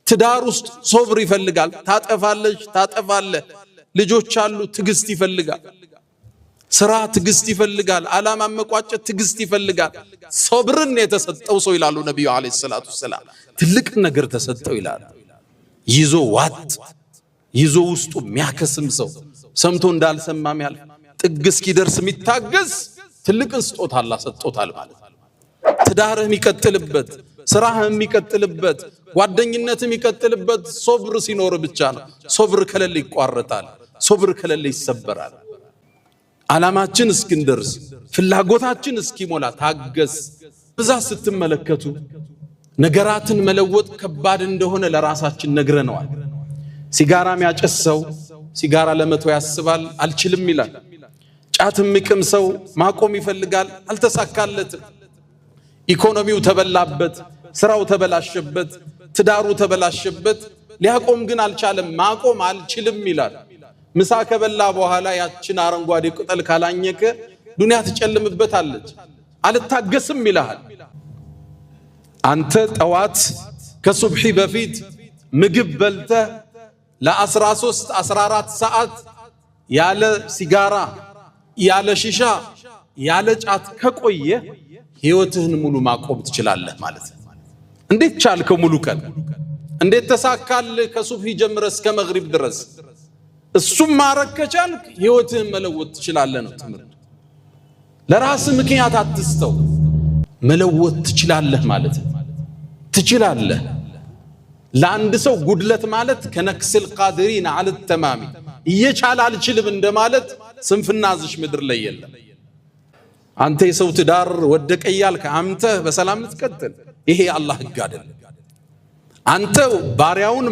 ትዳር ውስጥ ሶብር ይፈልጋል። ታጠፋለች፣ ታጠፋለህ። ልጆች አሉ፣ ትግስት ይፈልጋል። ስራ ትግስት ይፈልጋል። ዓላማ መቋጨት ትግስት ይፈልጋል። ሶብርን የተሰጠው ሰው ይላሉ ነብዩ አለይሂ ሰላቱ ሰላም ትልቅ ነገር ተሰጠው ይላሉ። ይዞ ዋጥ ይዞ ውስጡ የሚያከስም ሰው ሰምቶ እንዳልሰማም ያልፍ ጥግ እስኪደርስ የሚታገስ ትልቅ ስጦታ አላህ ሰጥቶታል ማለት ነው። ትዳርህ የሚቀጥልበት፣ ስራህ የሚቀጥልበት፣ ጓደኝነት የሚቀጥልበት ሶብር ሲኖር ብቻ ነው። ሶብር ከሌለ ይቋረጣል። ሶብር ከሌለ ይሰበራል። ዓላማችን እስክንደርስ ፍላጎታችን እስኪሞላ ታገስ። ብዛት ስትመለከቱ ነገራትን መለወጥ ከባድ እንደሆነ ለራሳችን ነግረነዋል። ሲጋራ የሚያጨስ ሰው ሲጋራ ለመተው ያስባል፣ አልችልም ይላል። ጫት የሚቅም ሰው ማቆም ይፈልጋል፣ አልተሳካለትም። ኢኮኖሚው ተበላበት፣ ስራው ተበላሸበት፣ ትዳሩ ተበላሸበት። ሊያቆም ግን አልቻለም። ማቆም አልችልም ይላል። ምሳ ከበላ በኋላ ያችን አረንጓዴ ቅጠል ካላኘከ ዱንያ ትጨልምበታለች። አልታገስም ይልሃል። አንተ ጠዋት ከሱብሒ በፊት ምግብ በልተህ ለ13 14 ሰዓት ያለ ሲጋራ ያለ ሺሻ ያለ ጫት ከቆየ ህይወትህን ሙሉ ማቆም ትችላለህ ማለት ነው። እንዴት ቻልከው? ሙሉ ቀን እንዴት ተሳካልህ? ከሱብሒ ጀምረህ እስከ መግሪብ ድረስ እሱም ማረግ ከቻልክ ህይወትህን መለወጥ ትችላለህ ነው ትምህርት። ለራስህ ምክንያት አትስተው፣ መለወጥ ትችላለህ ማለት ነው። ትችላለህ። ለአንድ ሰው ጉድለት ማለት ከነክስል ቃድሪን አለ ተማሚ እየቻለ አልችልም እንደማለት ስንፍና እዚህ ምድር ላይ የለም። አንተ የሰው ትዳር ወደቀ እያልክ አንተ በሰላም ትቀጥል፣ ይሄ አላህ ህግ አይደለም። አንተ ባሪያውን